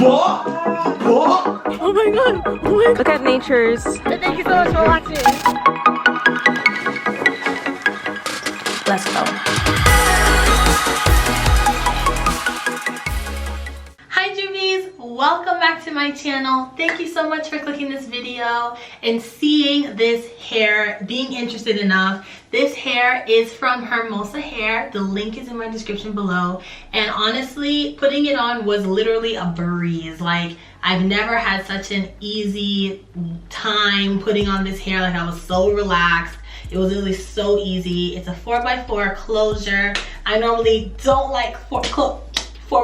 Oh my god! Oh my god. Look at nature's. Thank you so much for watching. Let's go. Hi Juvies! Welcome back to my channel. Thank you so much for clicking this video and seeing this hair, being interested enough. This hair is from HERMOSA hair. The link is in my description below. And honestly, putting it on was literally a breeze. Like, I've never had such an easy time putting on this hair. Like, I was so relaxed. It was literally so easy. It's a 4x4 closure. I normally don't like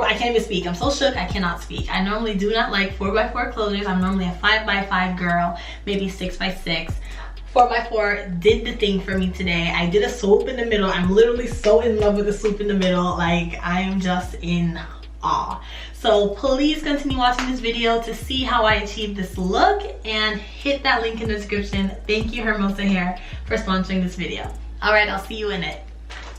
I can't even speak. I'm so shook I cannot speak. I normally do not like 4x4 closures. I'm normally a 5x5 girl, maybe 6x6. 4x4 did the thing for me today. I did a swoop in the middle. I'm literally so in love with the swoop in the middle. Like, I am just in awe. So please continue watching this video to see how I achieved this look, and hit that link in the description. Thank you HERMOSA hair for sponsoring this video. All right, I'll see you in it.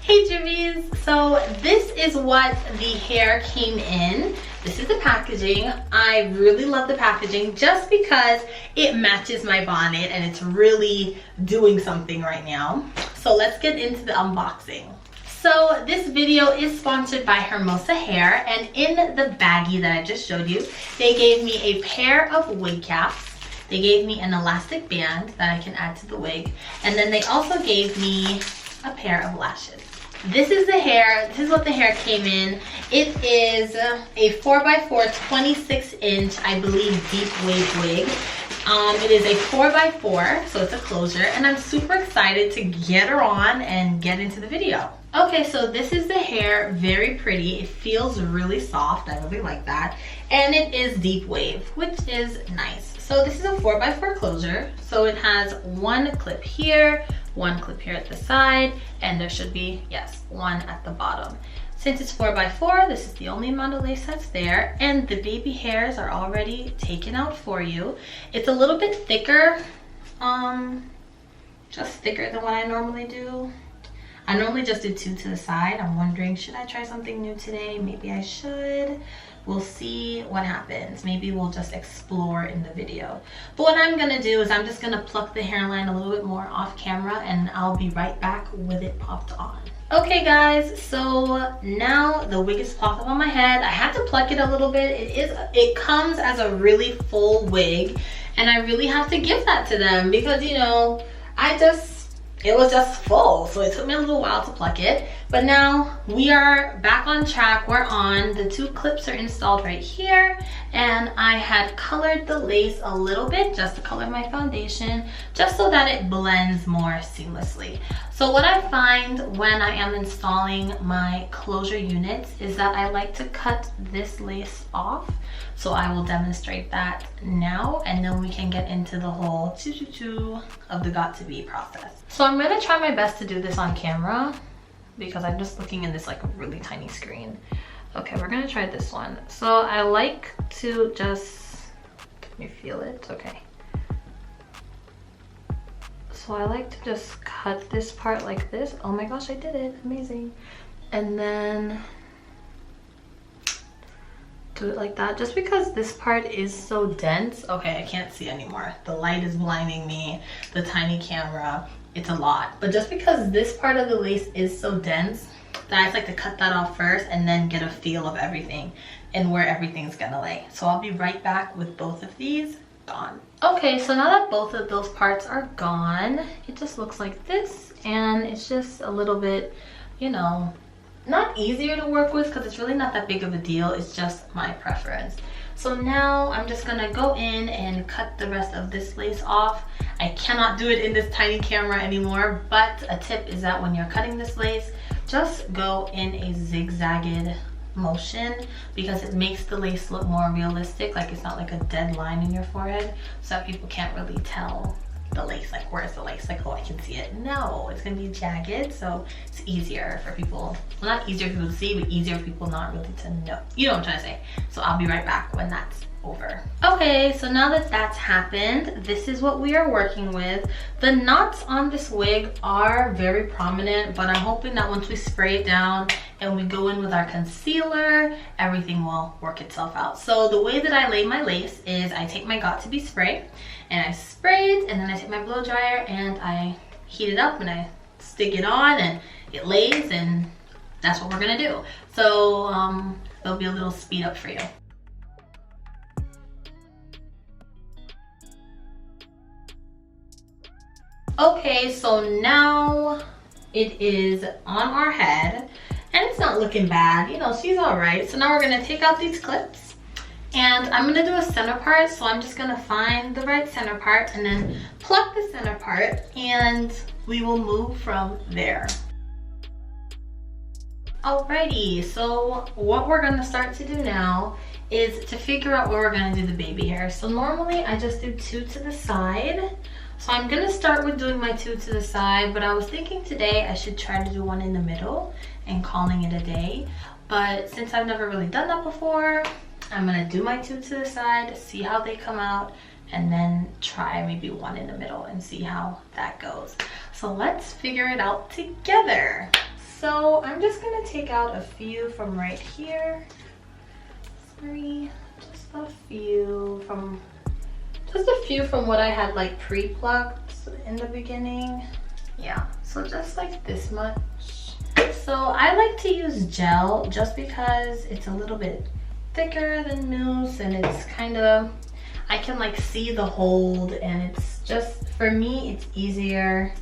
Hey Juvies, so this is what the hair came in. This is the packaging. I really love the packaging just because it matches my bonnet and it's really doing something right now. So let's get into the unboxing. So this video is sponsored by HERMOSA hair, and in the baggie that I just showed you, they gave me a pair of wig caps. They gave me an elastic band that I can add to the wig, and then they also gave me a pair of lashes. This is the hair. This is what the hair came in. It is a 4x4 26-inch, I believe, deep wave wig. It is a 4x4, so it's a closure, and I'm super excited to get her on and get into the video. Okay, so this is the hair. Very pretty. It feels really soft. I really like that. And it is deep wave, which is nice. So this is a 4x4 closure. So it has one clip here, one clip here at the side, and there should be, yes, one at the bottom. Since it's 4x4, this is the only amount of lace that's there, and the baby hairs are already taken out for you. It's a little bit thicker, just thicker than what I normally do. I normally just do two to the side. I'm wondering, should I try something new today? Maybe I should. We'll see what happens. Maybe we'll just explore in the video. But what I'm gonna do is I'm just gonna pluck the hairline a little bit more off camera, and I'll be right back with it popped on. Okay guys, so now the wig is popped up on my head. I had to pluck it a little bit. It comes as a really full wig, and I really have to give that to them because, you know, it was just full, so it took me a little while to pluck it. But now we are back on track. We're on. The two clips are installed right here, and I had colored the lace a little bit just to color my foundation, just so that it blends more seamlessly. So what I find when I am installing my closure units is that I like to cut this lace off. So I will demonstrate that now, and then we can get into the whole of the got to be process. So I'm gonna try my best to do this on camera because I'm just looking in this like really tiny screen. Okay, we're gonna try this one. So I like to just, let me feel it, okay. So I like to just cut this part like this. Oh my gosh, I did it, amazing. And then do it like that, just because this part is so dense. Okay, I can't see anymore. The light is blinding me, the tiny camera, it's a lot. But just because this part of the lace is so dense, that I just like to cut that off first and then get a feel of everything and where everything's gonna lay. So I'll be right back with both of these gone. Okay, so now that both of those parts are gone, it just looks like this, and it's just a little bit, you know, not easier to work with because it's really not that big of a deal. It's just my preference. So now I'm just gonna go in and cut the rest of this lace off. I cannot do it in this tiny camera anymore, but a tip is that when you're cutting this lace, just go in a zigzagged motion because it makes the lace look more realistic. Like, it's not like a dead line in your forehead, so that people can't really tell the lace, like, where's the lace, like, oh, I can see it. No, it's gonna be jagged, so it's easier for people, well, not easier for people to see, but easier for people not really to know. You know what I'm trying to say. So I'll be right back when that's over. Okay, so now that that's happened, this is what we are working with. The knots on this wig are very prominent, but I'm hoping that once we spray it down and we go in with our concealer, everything will work itself out. So the way that I lay my lace is I take my Got2b spray and I spray it, and then I take my blow dryer and I heat it up and I stick it on and it lays, and that's what we're gonna do. So there'll be a little speed up for you. Okay, so now it is on our head and it's not looking bad. You know, she's all right. So now we're gonna take out these clips and I'm gonna do a center part. So I'm just gonna find the right center part and then pluck the center part, and we will move from there. Alrighty, so what we're gonna start to do now is to figure out where we're gonna do the baby hair. So normally I just do 2 to the side. So I'm gonna start with doing my 2 to the side, but I was thinking today I should try to do 1 in the middle and calling it a day. But since I've never really done that before, I'm gonna do my 2 to the side, see how they come out, and then try maybe 1 in the middle and see how that goes. So let's figure it out together. So I'm just gonna take out a few from right here. Sorry, just a few from what I had like pre-plucked in the beginning. Yeah, so just like this much. So I like to use gel just because it's a little bit thicker than mousse, and it's kind of, I can like see the hold, and it's just, for me, it's easier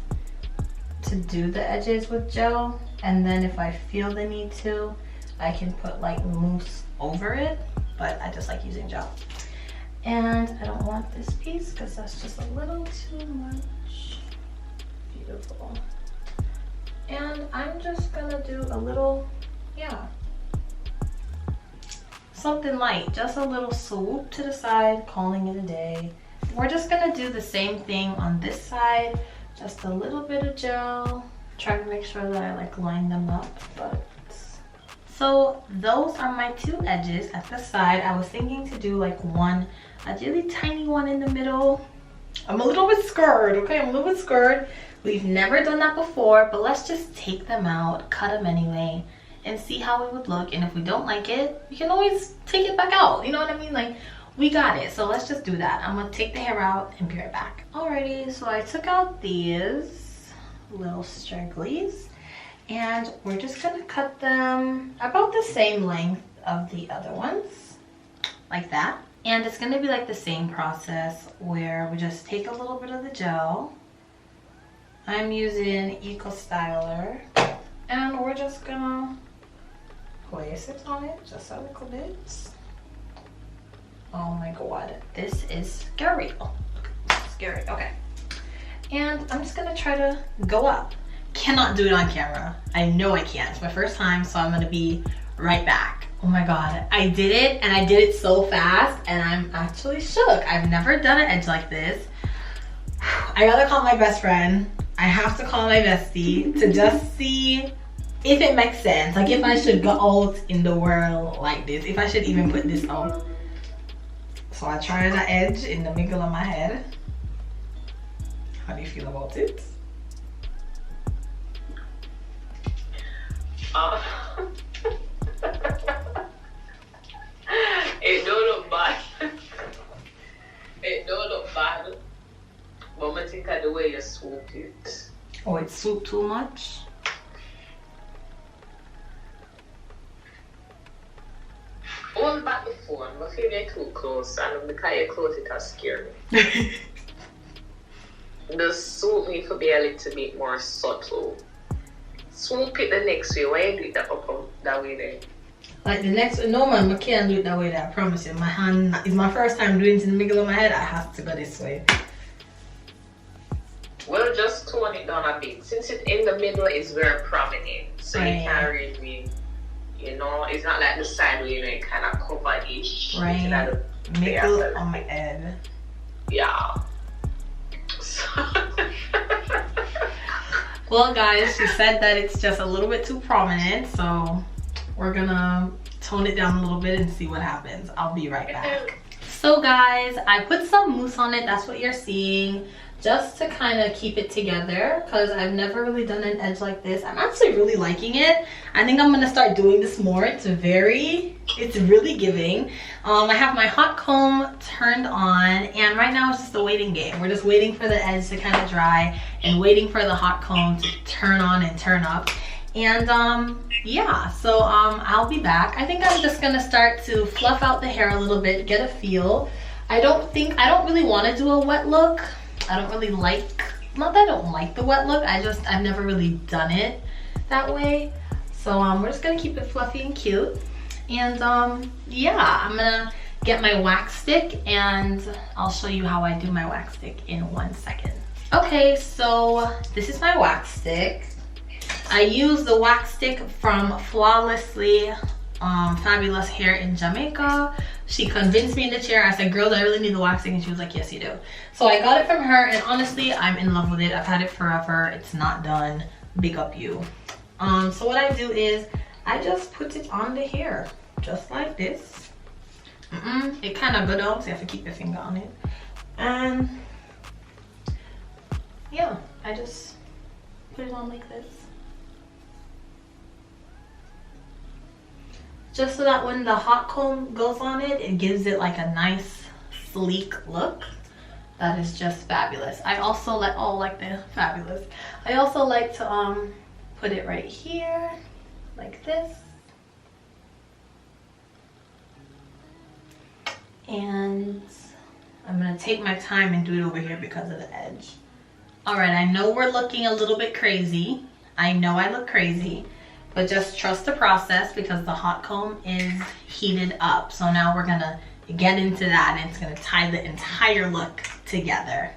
to do the edges with gel. And then if I feel the need to, I can put like mousse over it, but I just like using gel. And I don't want this piece because that's just a little too much. Beautiful. And I'm just gonna do a little, yeah, something light, just a little swoop to the side, calling it a day. We're just gonna do the same thing on this side, just a little bit of gel. Try to make sure that I like line them up, but. So those are my 2 edges at the side. I was thinking to do like a really tiny one in the middle. I'm a little bit scared, okay? I'm a little bit scared. We've never done that before, but let's just take them out, cut them anyway, and see how it would look. And if we don't like it, we can always take it back out. You know what I mean? Like, we got it. So let's just do that. I'm gonna take the hair out and be right back. Alrighty, so I took out these little stragglies, and we're just gonna cut them about the same length of the other ones, like that. And it's gonna be like the same process where we just take a little bit of the gel. I'm using Eco Styler, and we're just gonna place it on it just a little bit. Oh my god, this is scary. Oh, scary. Okay. And I'm just gonna try to go up. Cannot do it on camera. I know I can't. It's my first time, so I'm gonna be right back. Oh my god, I did it, and I did it so fast, and I'm actually shook. I've never done an edge like this. I gotta call my best friend. I have to call my bestie to just see if it makes sense. Like if I should go out in the world like this, if I should even put this on. So I tried the edge in the middle of my head. How do you feel about it? It don't look bad. It don't look bad. But I think of the way you swooped it. Oh, it swooped too much? Hold back the phone. I feel you're too close, and because you're close, it has scared me. The swoop needs to be a little bit more subtle. Swoop it the next way. Why you do it that way then? Like the next, no man, I can't do it that way. That I promise you. My hand is my first time doing it in the middle of my head. I have to go this way. Well, just tone it down a bit. Since it's in the middle, it's very prominent, so right. You can't really, you know, it's not like the side where you know it kind of cover-ish. Right. Middle on my head. Yeah. Well, guys, she said that it's just a little bit too prominent, so we're gonna tone it down a little bit and see what happens. I'll be right back. So guys, I put some mousse on it. That's what you're seeing, just to kind of keep it together, because I've never really done an edge like this. I'm actually really liking it. I think I'm gonna start doing this more. It's really giving. I have my hot comb turned on, and right now it's just a waiting game. We're just waiting for the edge to kind of dry and waiting for the hot comb to turn on and turn up. And yeah, so I'll be back. I think I'm just gonna start to fluff out the hair a little bit, get a feel. I don't really want to do a wet look. I don't really like, not that I don't like the wet look, I've never really done it that way. So we're just gonna keep it fluffy and cute. And yeah, I'm gonna get my wax stick and I'll show you how I do my wax stick in 1 second. Okay, so this is my wax stick. I use the wax stick from Flawlessly Fabulous Hair in Jamaica. She convinced me in the chair. I said, girl, do I really need the wax stick? And she was like, yes, you do. So I got it from her, and honestly, I'm in love with it. I've had it forever. It's not done. Big up you. So what I do is I just put it on the hair, just like this. It kind of good out, so you have to keep your finger on it. And yeah, I just put it on like this. Just so that when the hot comb goes on it, it gives it like a nice sleek look. That is just fabulous. I also like, oh, like the fabulous. I also like to put it right here, like this. And I'm gonna take my time and do it over here because of the edge. All right, I know we're looking a little bit crazy. I know I look crazy. But just trust the process because the hot comb is heated up. So now we're gonna get into that and it's gonna tie the entire look together.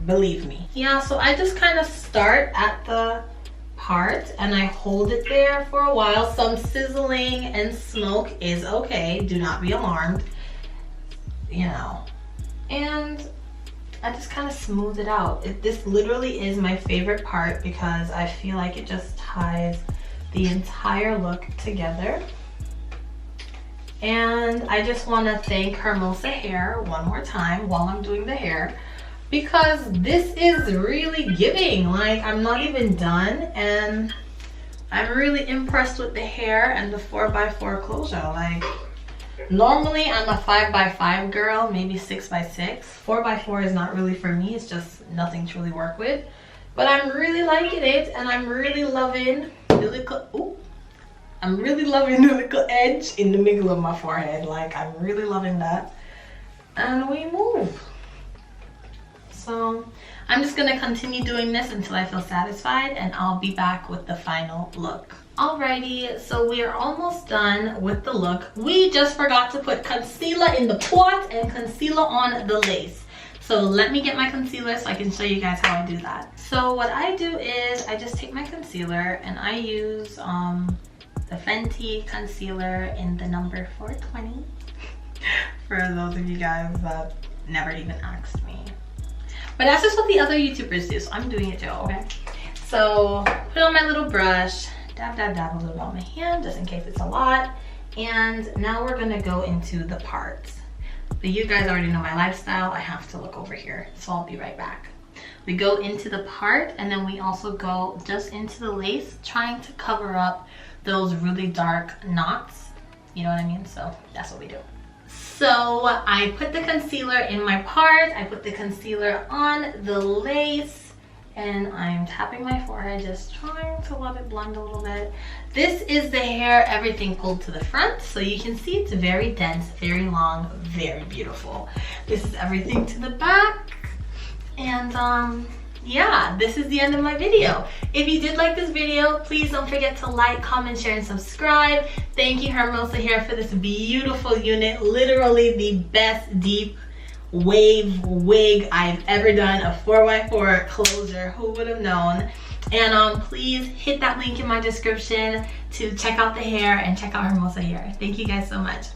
Believe me. Yeah, so I just kind of start at the part and I hold it there for a while. Some sizzling and smoke is okay. Do not be alarmed, you know. And I just kind of smooth it out. This literally is my favorite part because I feel like it just ties the entire look together. And I just want to thank Hermosa Hair one more time while I'm doing the hair, because this is really giving. Like, I'm not even done and I'm really impressed with the hair and the 4x4 closure. Like, normally I'm a 5x5 girl, maybe 6x6. 4x4 is not really for me. It's just nothing to really work with. But I'm really liking it, and I'm really loving the little, ooh, I'm really loving the little edge in the middle of my forehead. Like, I'm really loving that. And we move. So I'm just gonna continue doing this until I feel satisfied, and I'll be back with the final look. Alrighty, so we are almost done with the look. We just forgot to put concealer in the pot and concealer on the lace. So let me get my concealer so I can show you guys how I do that. So what I do is I just take my concealer and I use the Fenty concealer in the number 420. For those of you guys that never even asked me. But that's just what the other YouTubers do, so I'm doing it too, okay? So put on my little brush, dab, dab, dab a little bit on my hand just in case it's a lot. And now we're gonna go into the parts. But you guys already know my lifestyle. I have to look over here, so I'll be right back. We go into the part and then we also go just into the lace, trying to cover up those really dark knots. You know what I mean? So that's what we do. So I put the concealer in my part, I put the concealer on the lace, and I'm tapping my forehead, just trying to let it blend a little bit. This is the hair, everything pulled to the front, so you can see it's very dense, very long, very beautiful. This is everything to the back, and yeah, this is the end of my video. If you did like this video, please don't forget to like, comment, share, and subscribe. Thank you, Hermosa Hair, for this beautiful unit. Literally the best deep wave wig I've ever done. A 4x4 closure, who would have known? And please hit that link in my description to check out the hair and check out Hermosa Hair. Thank you guys so much.